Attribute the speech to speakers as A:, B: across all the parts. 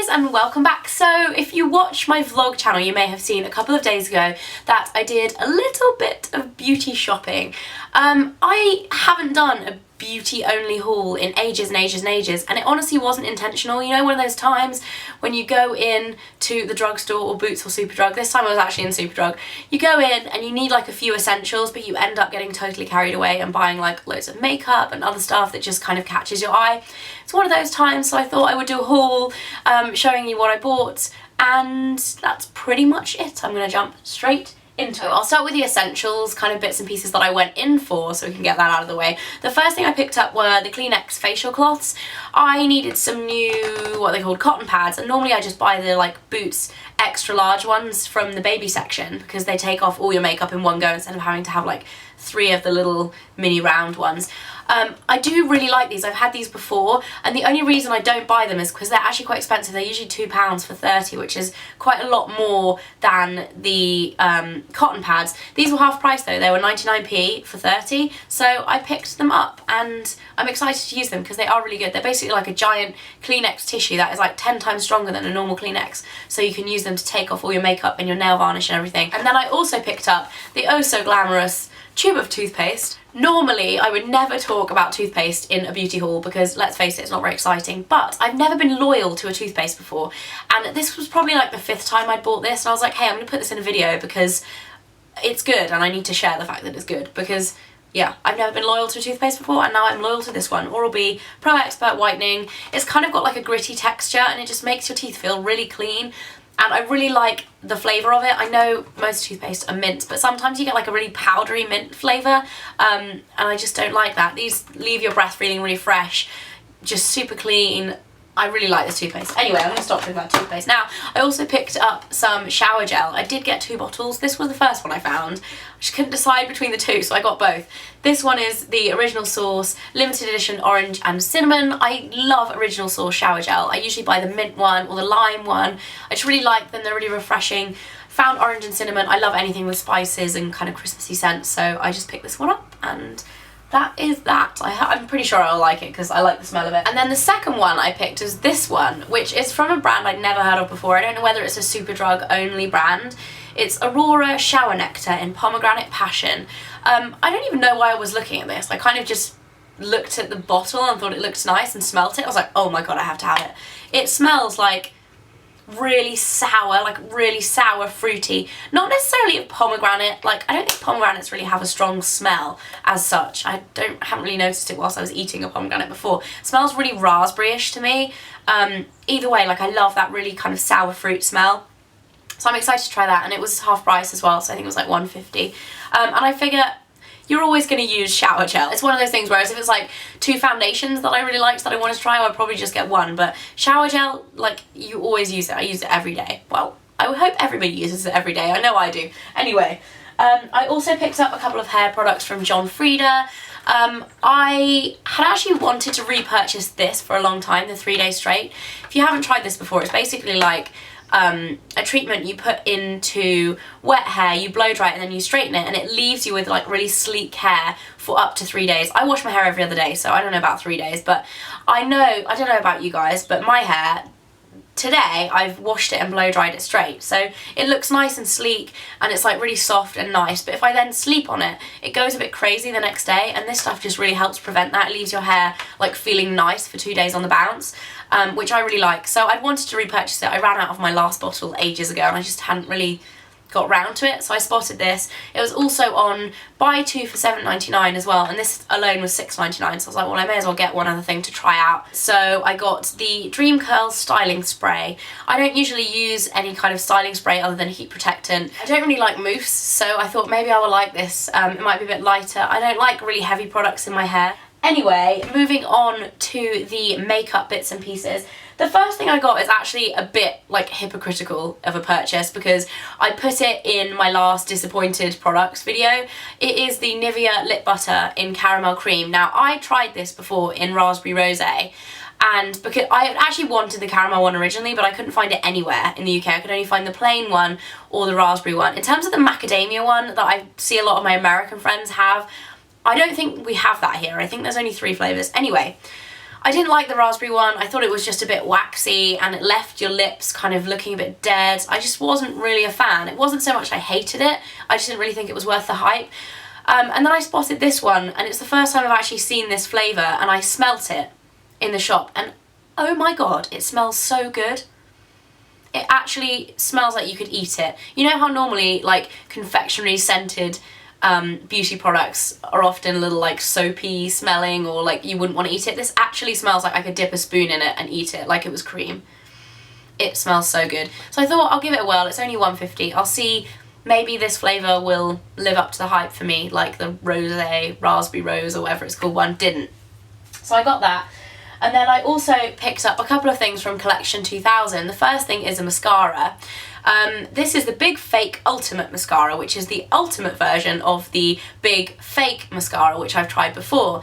A: guys, and welcome back. So if you watch my vlog channel, you may have seen a couple of days ago that I did a little bit of beauty shopping. I haven't done a beauty only haul in ages and ages and ages, and it honestly wasn't intentional. You know, one of those times when you go in to the drugstore or Boots or Superdrug. This time I was actually in Superdrug. You go in and you need like a few essentials, but you end up getting totally carried away and buying like loads of makeup and other stuff that just kind of catches your eye. It's one of those times, so I thought I would do a haul showing you what I bought, and that's pretty much it. I'm gonna jump straight into it. I'll start with the essentials, kind of bits and pieces that I went in for, so we can get that out of the way. The first thing I picked up were the Kleenex facial cloths. I needed some new, what they called, cotton pads, and normally I just buy the like Boots extra large ones from the baby section because they take off all your makeup in one go instead of having to have like 3 of the little mini round ones. I do really like these. I've had these before, and the only reason I don't buy them is because they're actually quite expensive. They're usually £2 for 30, which is quite a lot more than the cotton pads. These were half price though. They were 99p for 30, so I picked them up and I'm excited to use them because they are really good. They're basically like a giant Kleenex tissue that is like 10 times stronger than a normal Kleenex, so you can use them to take off all your makeup and your nail varnish and everything. And then I also picked up the oh so glamorous tube of toothpaste. Normally I would never talk about toothpaste in a beauty haul because, let's face it, it's not very exciting, but I've never been loyal to a toothpaste before, and this was probably like the 5th time I'd bought this, and I was like, hey, I'm gonna put this in a video because it's good and I need to share the fact that it's good, because yeah, I've never been loyal to a toothpaste before, and now I'm loyal to this one. Oral-B Pro Expert Whitening. It's kind of got like a gritty texture and it just makes your teeth feel really clean. And I really like the flavour of it. I know most toothpaste are mint, but sometimes you get like a really powdery mint flavour, and I just don't like that. These leave your breath feeling really fresh, just super clean. I really like this toothpaste. Anyway, I'm going to stop talking about toothpaste. Now, I also picked up some shower gel. I did get 2 bottles. This was the first one I found. I just couldn't decide between the 2, so I got both. This one is the Original Source Limited Edition Orange and Cinnamon. I love Original Source shower gel. I usually buy the mint one or the lime one. I just really like them. They're really refreshing. Found orange and cinnamon. I love anything with spices and kind of Christmassy scents, so I just picked this one up, and that is that. I'm pretty sure I'll like it because I like the smell of it. And then the second one I picked is this one, which is from a brand I'd never heard of before. I don't know whether it's a Superdrug only brand. It's Aurora Shower Nectar in Pomegranate Passion. I don't even know why I was looking at this. I kind of just looked at the bottle and thought it looked nice and smelt it. I was like, oh my god, I have to have it. It smells like really sour, fruity, not necessarily of pomegranate. Like, I don't think pomegranates really have a strong smell as such. I haven't really noticed it whilst I was eating a pomegranate before. It smells really raspberry-ish to me. Either way, like, I love that really kind of sour fruit smell. So I'm excited to try that, and it was half price as well, so I think it was like £1.50. And I figure you're always going to use shower gel. It's one of those things, whereas if it's like 2 foundations that I really liked that I want to try, I'd probably just get one. But shower gel, like, you always use it. I use it every day. Well, I hope everybody uses it every day. I know I do. Anyway, I also picked up a couple of hair products from John Frieda. I had actually wanted to repurchase this for a long time, the 3-day straight. If you haven't tried this before, it's basically like a treatment you put into wet hair, you blow dry it, and then you straighten it, and it leaves you with like really sleek hair for up to 3 days. I wash my hair every other day, so I don't know about 3 days, but I don't know about you guys, but my hair, today I've washed it and blow dried it straight, so it looks nice and sleek and it's like really soft and nice. But if I then sleep on it, it goes a bit crazy the next day, and this stuff just really helps prevent that. It leaves your hair like feeling nice for 2 days on the bounce, which I really like. So I wanted to repurchase it. I ran out of my last bottle ages ago and I just hadn't really got round to it, so I spotted this. It was also on buy 2 for £7.99 as well, and this alone was £6.99, so I was like, well, I may as well get one other thing to try out. So I got the Dream Curl styling spray. I don't usually use any kind of styling spray other than heat protectant. I don't really like mousse, so I thought maybe I would like this. It might be a bit lighter. I don't like really heavy products in my hair. Anyway, moving on to the makeup bits and pieces. The first thing I got is actually a bit like hypocritical of a purchase because I put it in my last disappointed products video. It is the Nivea lip butter in caramel cream. Now, I tried this before in raspberry rosé, and because I actually wanted the caramel one originally, but I couldn't find it anywhere in the UK. I could only find the plain one or the raspberry one. In terms of the macadamia one that I see a lot of my American friends have, I don't think we have that here. I think there's only 3 flavours. Anyway, I didn't like the raspberry one. I thought it was just a bit waxy and it left your lips kind of looking a bit dead. I just wasn't really a fan. It wasn't so much I hated it, I just didn't really think it was worth the hype. And then I spotted this one, and it's the first time I've actually seen this flavour, and I smelt it in the shop, and oh my god, it smells so good. It actually smells like you could eat it. You know how normally like confectionery scented beauty products are often a little like soapy smelling, or like you wouldn't want to eat it? This actually smells like I could dip a spoon in it and eat it like it was cream. It smells so good. So I thought I'll give it a whirl. It's only $1.50. I'll see, maybe this flavour will live up to the hype for me, like the rosé, raspberry rose or whatever it's called one didn't. So I got that. And then I also picked up a couple of things from Collection 2000. The first thing is a mascara. This is the Big Fake Ultimate Mascara, which is the ultimate version of the Big Fake Mascara, which I've tried before.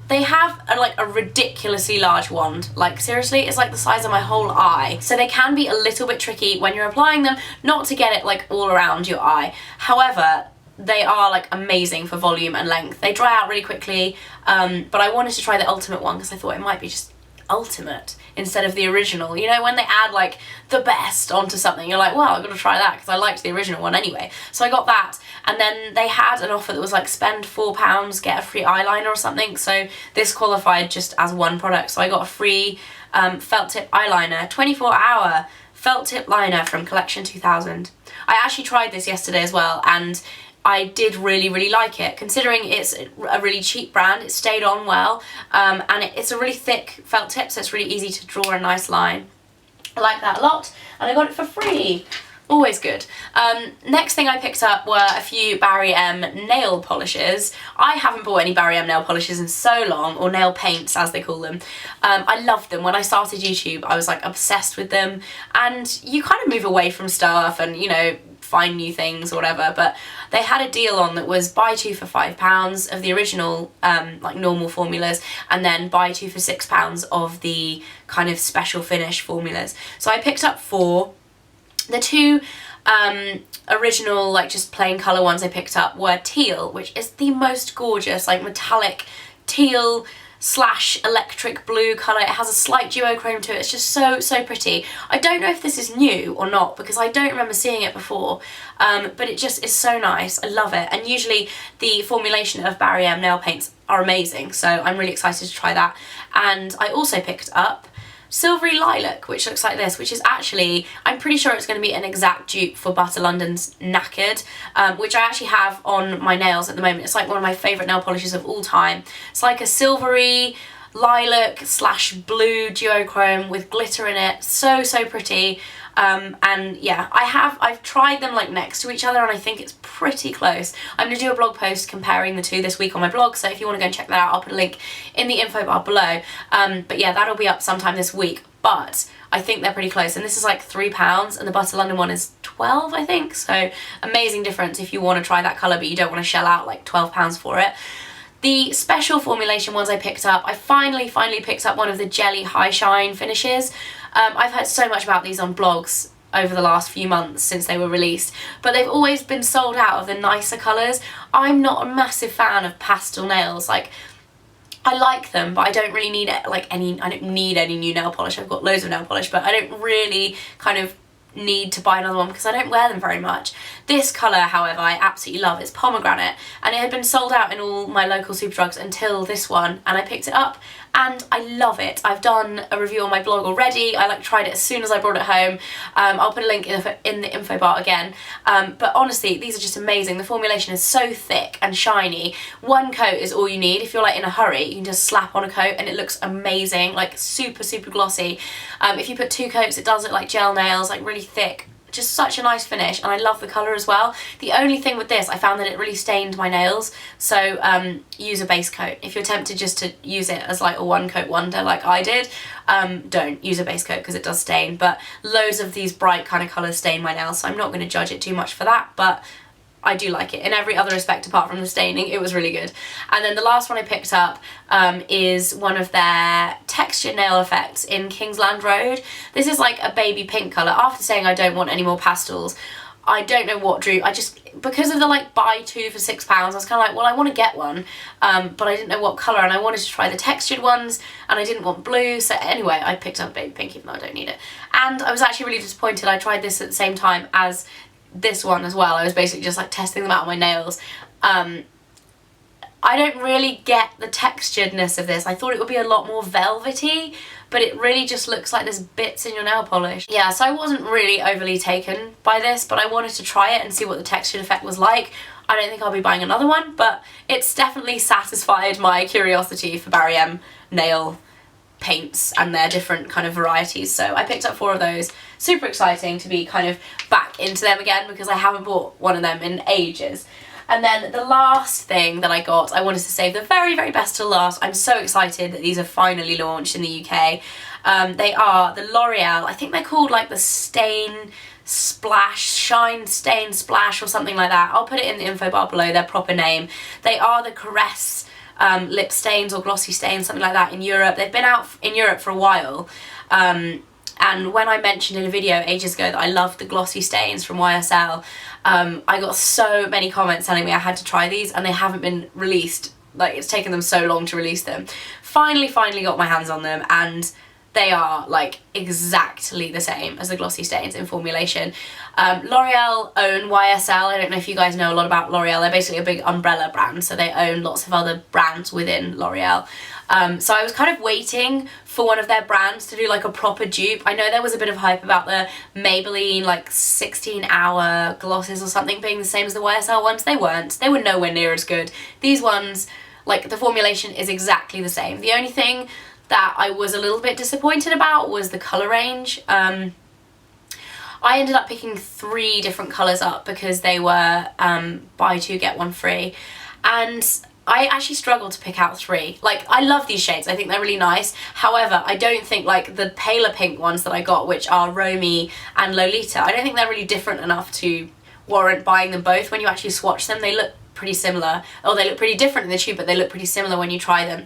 A: They have a ridiculously large wand. Like seriously, it's like the size of my whole eye. So they can be a little bit tricky when you're applying them, not to get it like all around your eye. However, they are like amazing for volume and length. They dry out really quickly, but I wanted to try the ultimate one because I thought it might be just ultimate instead of the original. You know, when they add like the best onto something, you're like, well, I've got to try that because I liked the original one anyway. So I got that, and then they had an offer that was like spend £4, get a free eyeliner or something. So this qualified just as one product. So I got a free felt tip eyeliner, 24-hour felt tip liner from Collection 2000. I actually tried this yesterday as well, and I did really like it. Considering it's a really cheap brand, it stayed on well, and it's a really thick felt tip, so it's really easy to draw a nice line. I like that a lot, and I got it for free. Always good. Next thing I picked up were a few Barry M nail polishes. I haven't bought any Barry M nail polishes in so long, or nail paints as they call them. I loved them. When I started YouTube, I was like obsessed with them, and you kind of move away from stuff and, you know, find new things or whatever, but they had a deal on that was buy two for £5 of the original like normal formulas, and then buy two for £6 of the kind of special finish formulas. So I picked up 4. The 2 original like just plain colour ones I picked up were teal, which is the most gorgeous like metallic teal / electric blue colour. It has a slight duochrome to it. It's just so pretty. I don't know if this is new or not because I don't remember seeing it before, but it just is so nice. I love it, and usually the formulation of Barry M nail paints are amazing, so I'm really excited to try that. And I also picked up Silvery Lilac, which looks like this, which is actually, I'm pretty sure it's going to be an exact dupe for Butter London's Knackered, which I actually have on my nails at the moment. It's like one of my favourite nail polishes of all time. It's like a silvery lilac / blue duochrome with glitter in it. So pretty. And yeah, I've tried them like next to each other, and I think it's pretty close. I'm going to do a blog post comparing the two this week on my blog, so if you want to go and check that out, I'll put a link in the info bar below. But yeah, that'll be up sometime this week, but I think they're pretty close, and this is like £3 and the Butter London one is 12, I think, so amazing difference if you want to try that colour but you don't want to shell out like £12 for it. The special formulation ones I picked up, I finally picked up one of the Jelly High Shine finishes. I've heard so much about these on blogs over the last few months since they were released, but they've always been sold out of the nicer colours. I'm not a massive fan of pastel nails. Like, I like them, but I don't really need it, like I don't need any new nail polish. I've got loads of nail polish, but I don't really kind of need to buy another one because I don't wear them very much. This colour, however, I absolutely love. It's pomegranate, and it had been sold out in all my local Superdrugs until this one, and I picked it up and I love it. I've done a review on my blog already. I like tried it as soon as I brought it home. I'll put a link in the info bar again. But honestly, these are just amazing. The formulation is so thick and shiny. One coat is all you need. If you're like in a hurry, you can just slap on a coat and it looks amazing, like super glossy. If you put 2 coats, it does look like gel nails, like really thick. Just such a nice finish, and I love the colour as well. The only thing with this, I found that it really stained my nails, so use a base coat. If you're tempted just to use it as like a one coat wonder like I did, don't use a base coat because it does stain, but loads of these bright kind of colours stain my nails, so I'm not going to judge it too much for that, but I do like it. In every other respect apart from the staining, it was really good. And then the last one I picked up is one of their textured nail effects in Kingsland Road. This is like a baby pink colour. After saying I don't want any more pastels, I don't know what drew, because of the like buy two for £6, I was kind of like, well, I want to get one, but I didn't know what colour, and I wanted to try the textured ones, and I didn't want blue, so anyway, I picked up Baby Pink even though I don't need it. And I was actually really disappointed. I tried this at the same time as this one as well. I was basically just like testing them out on my nails. I don't really get the texturedness of this. I thought it would be a lot more velvety, but it really just looks like there's bits in your nail polish. Yeah, so I wasn't really overly taken by this, but I wanted to try it and see what the textured effect was like. I don't think I'll be buying another one, but it's definitely satisfied my curiosity for Barry M nail paints and their different kind of varieties. So I picked up 4 of those. Super exciting to be kind of back into them again, because I haven't bought one of them in ages. And then the last thing that I got, I wanted to save the very, very best till last. I'm so excited that these are finally launched in the UK. They are the L'Oreal, I think they're called like the Shine Stain Splash or something like that. I'll put it in the info bar below, their proper name. They are the Caress lip stains or glossy stains, something like that, in Europe. They've been out in Europe for a while. And when I mentioned in a video ages ago that I loved the glossy stains from YSL, I got so many comments telling me I had to try these, and they haven't been released. Like, it's taken them so long to release them. Finally got my hands on them, and they are like exactly the same as the glossy stains in formulation. L'Oreal own YSL. I don't know if you guys know a lot about L'Oreal. They're basically a big umbrella brand, so they own lots of other brands within L'Oreal. So I was kind of waiting for one of their brands to do like a proper dupe. I know there was a bit of hype about the Maybelline like 16-hour glosses or something being the same as the YSL ones. They weren't. They were nowhere near as good. These ones, like, the formulation is exactly the same. The only thing that I was a little bit disappointed about was the colour range. I ended up picking 3 different colours up because they were buy 2 get 1 free, and I actually struggled to pick out 3. Like, I love these shades, I think they're really nice. However, I don't think, like, the paler pink ones that I got, which are Romy and Lolita, I don't think they're really different enough to warrant buying them both. When you actually swatch them, they look pretty similar. Oh, they look pretty different in the tube, but they look pretty similar when you try them.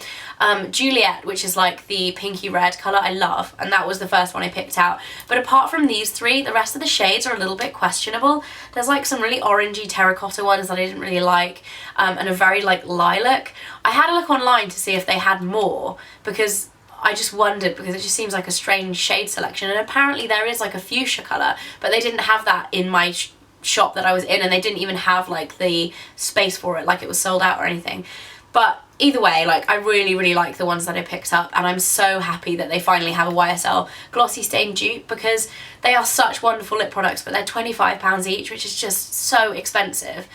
A: Juliet, which is like the pinky red colour, I love, and that was the first one I picked out. But apart from these 3, the rest of the shades are a little bit questionable. There's like some really orangey terracotta ones that I didn't really like, and a very like lilac. I had a look online to see if they had more, because I just wondered, because it just seems like a strange shade selection, and apparently there is like a fuchsia colour, but they didn't have that in my shop that I was in, and they didn't even have like the space for it, like it was sold out or anything. But either way, like, I really like the ones that I picked up, and I'm so happy that they finally have a YSL glossy stain dupe, because they are such wonderful lip products, but they're £25 each, which is just so expensive.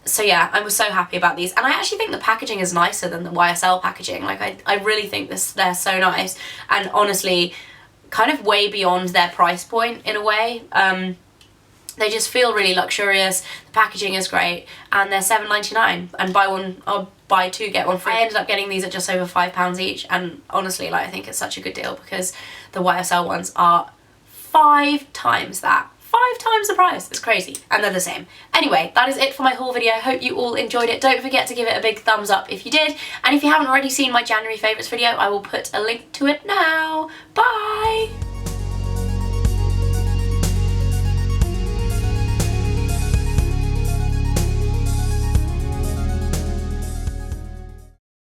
A: So yeah, I was so happy about these, and I actually think the packaging is nicer than the YSL packaging. Like, I really think they're so nice, and honestly kind of way beyond their price point in a way. They just feel really luxurious, the packaging is great, and they're £7.99, and buy 2 get 1 free. I ended up getting these at just over £5 each, and honestly, like, I think it's such a good deal, because the YSL ones are 5 times that. 5 times the price. It's crazy, and they're the same. Anyway, that is it for my haul video. Hope you all enjoyed it. Don't forget to give it a big thumbs up if you did, and if you haven't already seen my January favourites video, I will put a link to it now. Bye!